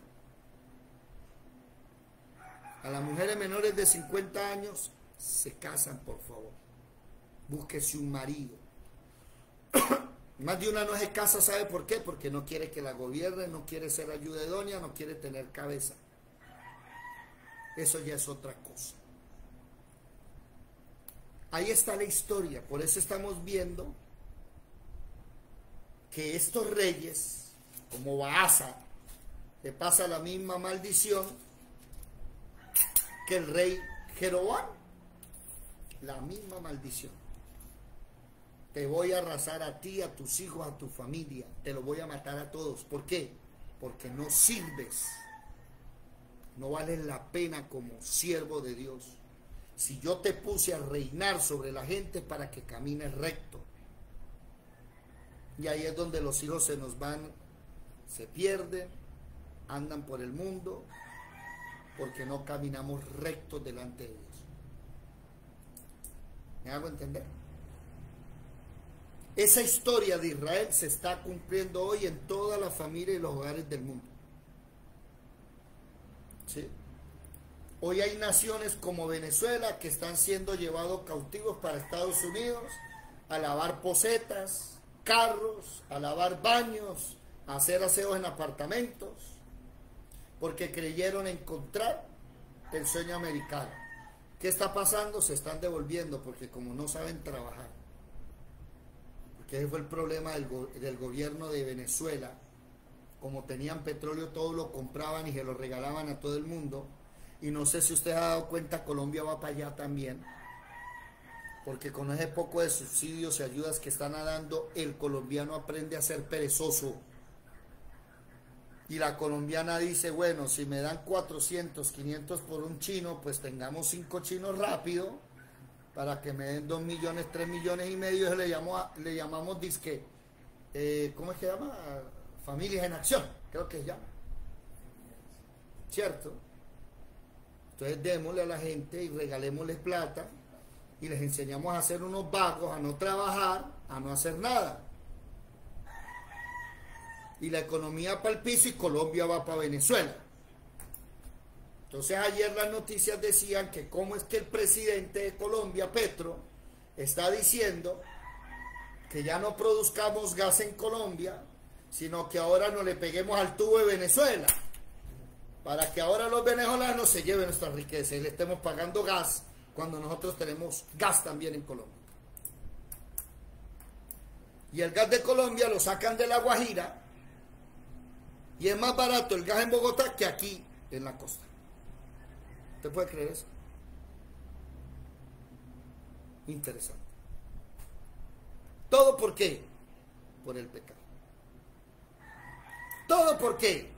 A las mujeres menores de 50 años, se casan, por favor. Búsquese un marido. Más de una no se casa, ¿sabe por qué? Porque no quiere que la gobierne, no quiere ser ayuda idónea, no quiere tener cabeza. Eso ya es otra cosa. Ahí está la historia, por eso estamos viendo que estos reyes, como Baasa, le pasa la misma maldición que el rey Jeroboam. La misma maldición. Te voy a arrasar a ti, a tus hijos, a tu familia. Te lo voy a matar a todos. ¿Por qué? Porque no sirves. No vales la pena como siervo de Dios. Si yo te puse a reinar sobre la gente para que camines recto. Y ahí es donde los hijos se nos van, se pierden, andan por el mundo, porque no caminamos rectos delante de Dios. ¿Me hago entender? Esa historia de Israel se está cumpliendo hoy en todas las familias y los hogares del mundo. ¿Sí? Hoy hay naciones como Venezuela que están siendo llevados cautivos para Estados Unidos a lavar posetas, carros, a lavar baños, a hacer aseos en apartamentos, porque creyeron encontrar el sueño americano. ¿Qué está pasando? Se están devolviendo porque como no saben trabajar. Porque ese fue el problema del gobierno de Venezuela. Como tenían petróleo, todo lo compraban y se lo regalaban a todo el mundo. Y no sé si usted ha dado cuenta, Colombia va para allá también. Porque con ese poco de subsidios y ayudas que están dando, el colombiano aprende a ser perezoso. Y la colombiana dice, bueno, si me dan 400, 500 por un chino, pues tengamos 5 chinos rápido, para que me den 2 millones, 3 millones y medio, eso le llamamos disque, ¿cómo es que se llama? Familias en Acción, creo que se llama. ¿Cierto? Entonces démosle a la gente y regalémosles plata, y les enseñamos a hacer unos vagos, a no trabajar, a no hacer nada. Y la economía para el piso y Colombia va para Venezuela. Entonces ayer las noticias decían que cómo es que el presidente de Colombia, Petro, está diciendo que ya no produzcamos gas en Colombia, sino que ahora nos le peguemos al tubo de Venezuela, para que ahora los venezolanos se lleven nuestra riqueza y le estemos pagando gas cuando nosotros tenemos gas también en Colombia. Y el gas de Colombia lo sacan de La Guajira, y es más barato el gas en Bogotá que aquí en la costa. ¿Usted puede creer eso? Interesante. ¿Todo por qué? Por el pecado. ¿Todo por qué?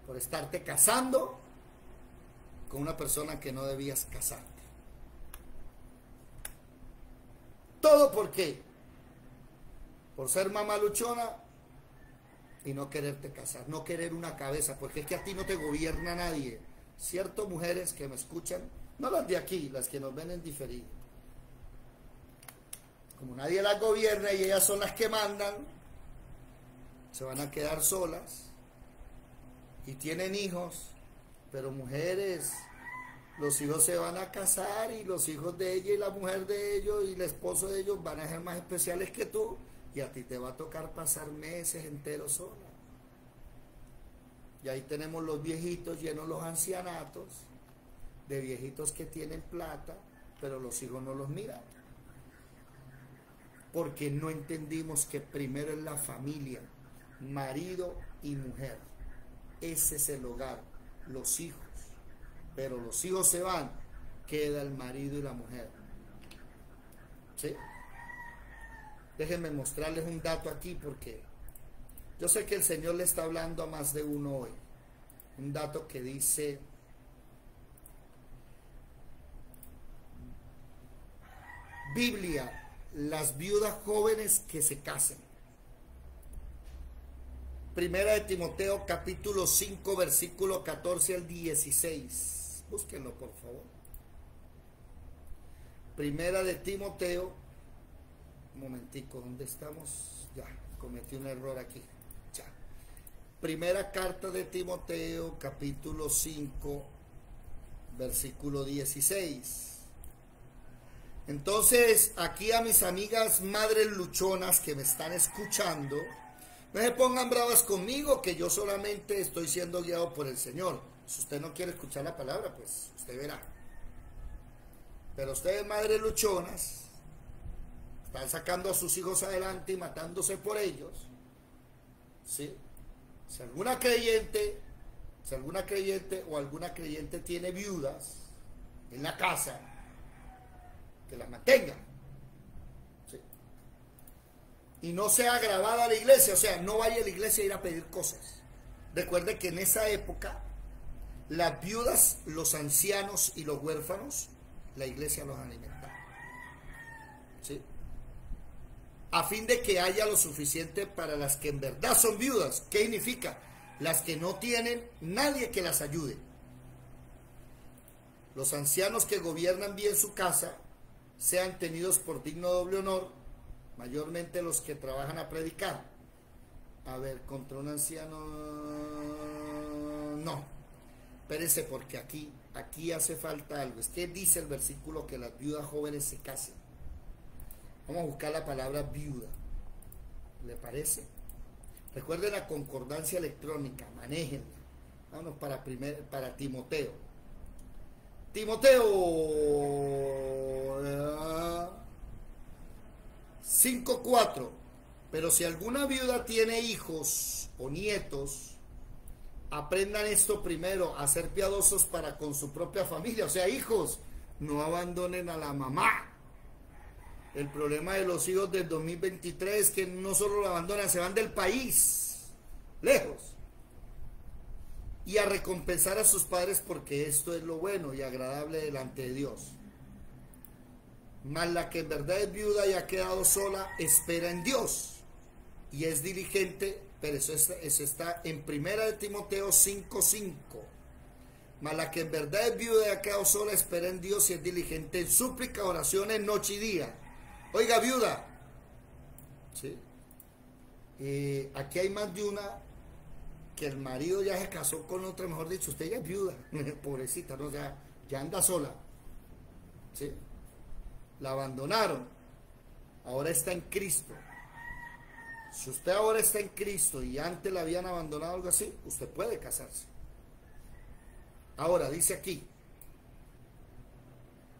Por estarte casando con una persona que no debías casarte. ¿Todo por qué? Por ser mamaluchona y no quererte casar, no querer una cabeza, porque es que a ti no te gobierna nadie. ¿Cierto, mujeres que me escuchan? No las de aquí, las que nos ven en diferido. Como nadie las gobierna y ellas son las que mandan, se van a quedar solas y tienen hijos, pero mujeres, los hijos se van a casar y los hijos de ella y la mujer de ellos y el esposo de ellos van a ser más especiales que tú y a ti te va a tocar pasar meses enteros sola. Y ahí tenemos los viejitos llenos los ancianatos, de viejitos que tienen plata, pero los hijos no los miran. Porque no entendimos que primero es la familia, marido y mujer. Ese es el hogar, los hijos. Pero los hijos se van, queda el marido y la mujer. ¿Sí? Déjenme mostrarles un dato aquí porque yo sé que el Señor le está hablando a más de uno hoy. Un dato que dice: Biblia, las viudas jóvenes que se casen. Primera de Timoteo capítulo 5 versículo 14 al 16. Búsquenlo por favor. Primera de Timoteo. Un momentico, ¿dónde estamos? Ya, cometí un error aquí. Ya. Primera carta de Timoteo capítulo 5 versículo 16. Entonces, aquí a mis amigas madres luchonas que me están escuchando, no se pongan bravas conmigo, que yo solamente estoy siendo guiado por el Señor. Si usted no quiere escuchar la palabra, pues usted verá. Pero ustedes, madres luchonas, están sacando a sus hijos adelante y matándose por ellos. ¿Sí? Si alguna creyente o alguna creyente tiene viudas en la casa, que las mantenga. ¿Sí? Y no sea grabada a la iglesia, o sea, no vaya a la iglesia a ir a pedir cosas. Recuerde que en esa época, las viudas, los ancianos y los huérfanos, la iglesia los alimentaba. ¿Sí? A fin de que haya lo suficiente para las que en verdad son viudas. ¿Qué significa? Las que no tienen nadie que las ayude. Los ancianos que gobiernan bien su casa sean tenidos por digno doble honor, mayormente los que trabajan a predicar. A ver, contra un anciano, no. Espérense, porque aquí hace falta algo. Es que dice el versículo que las viudas jóvenes se casen. Vamos a buscar la palabra viuda. ¿Le parece? Recuerden la concordancia electrónica, manéjenla. Vámonos para Timoteo. Timoteo 5:4. Pero si alguna viuda tiene hijos o nietos, aprendan esto primero, a ser piadosos para con su propia familia. O sea, hijos, no abandonen a la mamá. El problema de los hijos del 2023 es que no solo lo abandonan, se van del país, lejos. Y a recompensar a sus padres, porque esto es lo bueno y agradable delante de Dios. Mas la que en verdad es viuda y ha quedado sola, espera en Dios y es diligente, pero eso está en Primera de Timoteo 5:5. Mas la que en verdad es viuda y ha quedado sola, espera en Dios y es diligente en súplica, oraciones, noche y día. Oiga, viuda, ¿sí? Aquí hay más de una que el marido ya se casó con otra, mejor dicho, usted ya es viuda, pobrecita, ¿no? Ya anda sola, ¿sí? La abandonaron, ahora está en Cristo. Si usted ahora está en Cristo y antes la habían abandonado, algo así, usted puede casarse. Ahora, dice aquí,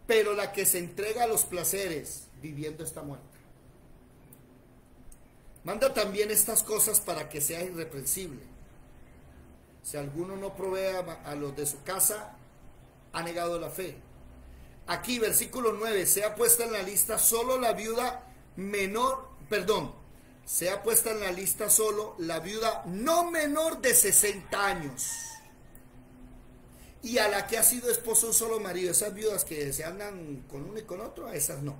pero la que se entrega a los placeres, viviendo está muerta. Manda también estas cosas para que sea irreprensible. Si alguno no provee a los de su casa, ha negado la fe. Aquí, versículo 9, sea puesta en la lista solo la viuda menor, perdón, sea puesta en la lista solo la viuda no menor de 60 años. Y a la que ha sido esposo un solo marido, esas viudas que se andan con uno y con otro, a esas no.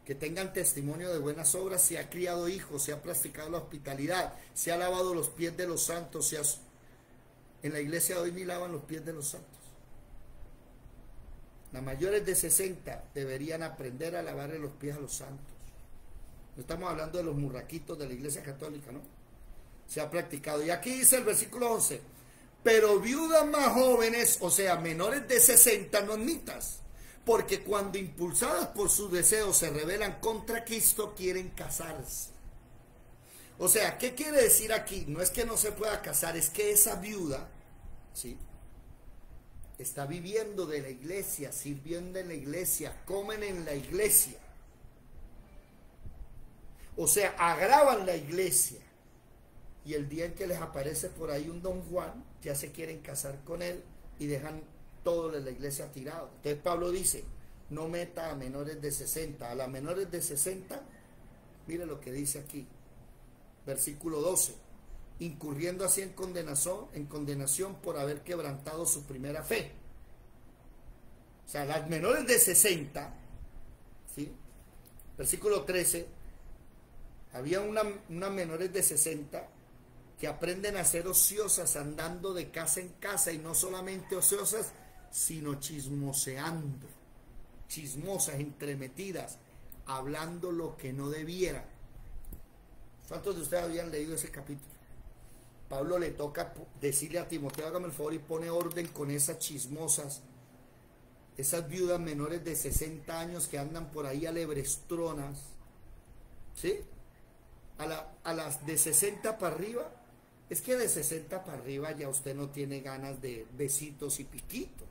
Que tengan testimonio de buenas obras, se ha criado hijos, se ha practicado la hospitalidad, se ha lavado los pies de los santos, en la iglesia de hoy ni lavan los pies de los santos. Las mayores de 60 deberían aprender a lavarle los pies a los santos. No estamos hablando de los murraquitos de la iglesia católica, ¿no? Se ha practicado. Y aquí dice el versículo 11, pero viudas más jóvenes, o sea, menores de 60, no admitas, porque cuando impulsadas por sus deseos se rebelan contra Cristo, quieren casarse. O sea, ¿qué quiere decir aquí? No es que no se pueda casar, es que esa viuda, ¿sí?, está viviendo de la iglesia, sirviendo en la iglesia, comen en la iglesia. O sea, agravan la iglesia. Y el día en que les aparece por ahí un don Juan, ya se quieren casar con él y dejan todo de la iglesia tirado. Entonces Pablo dice, no meta a menores de 60. A las menores de 60, mire lo que dice aquí. Versículo 12. Incurriendo así en condenación por haber quebrantado su primera fe. O sea, las menores de 60, ¿sí? Versículo 13, había unas menores de 60 que aprenden a ser ociosas andando de casa en casa, y no solamente ociosas, sino chismoseando, chismosas, entremetidas, hablando lo que no debieran. ¿Cuántos de ustedes habían leído ese capítulo? Pablo le toca decirle a Timoteo, hágame el favor y pone orden con esas chismosas, esas viudas menores de 60 años que andan por ahí alebrestronas, ¿sí? A las de 60 para arriba, es que de 60 para arriba ya usted no tiene ganas de besitos y piquitos.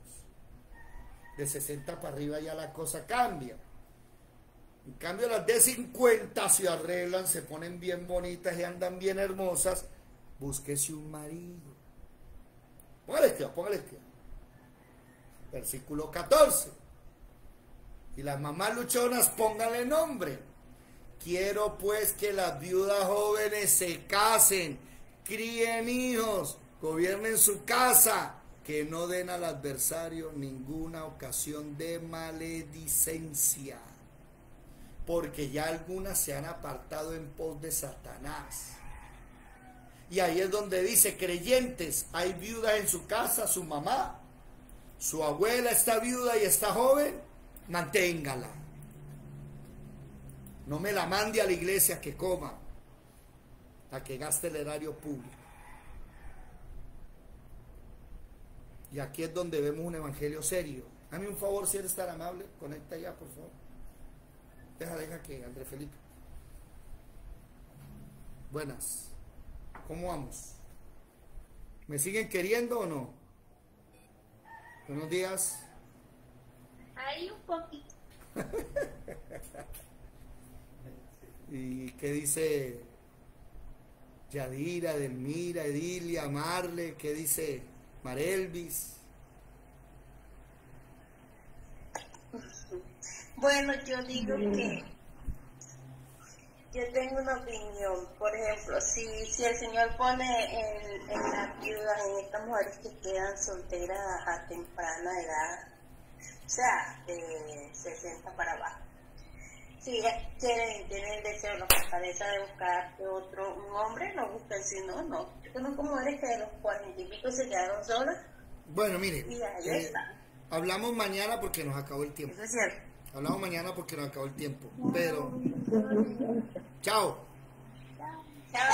De 60 para arriba ya la cosa cambia. En cambio las de 50 se arreglan, se ponen bien bonitas y andan bien hermosas. Búsquese un marido. Póngale este. Versículo 14. Y las mamás luchonas, pónganle nombre. Quiero pues que las viudas jóvenes se casen, críen hijos, gobiernen su casa, que no den al adversario ninguna ocasión de maledicencia, porque ya algunas se han apartado en pos de Satanás. Y ahí es donde dice, creyentes, hay viudas en su casa, su mamá, su abuela está viuda y está joven, manténgala. No me la mande a la iglesia que coma, a que gaste el erario público. Y aquí es donde vemos un evangelio serio. Dame un favor, si eres tan amable, conecta ya, por favor. Deja que André Felipe. Buenas. ¿Cómo vamos? ¿Me siguen queriendo o no? Buenos días. Ahí un poquito. ¿Y qué dice Yadira, Delmira, Edilia, Marle? ¿Qué dice Marelvis? Bueno, yo digo que yo tengo una opinión. Por ejemplo, si el Señor pone en las viudas, en estas mujeres que quedan solteras a temprana edad, o sea, de 60 para abajo, si tienen el deseo, la fortaleza de buscar un hombre, no buscan, si no, no. Yo conozco mujeres que de los 40 y pico se quedaron solas. Bueno, mire, Y ahí está. hablamos mañana porque nos acabó el tiempo. Eso es cierto. Hablamos mañana porque nos acabó el tiempo. Pero, chao. Chao.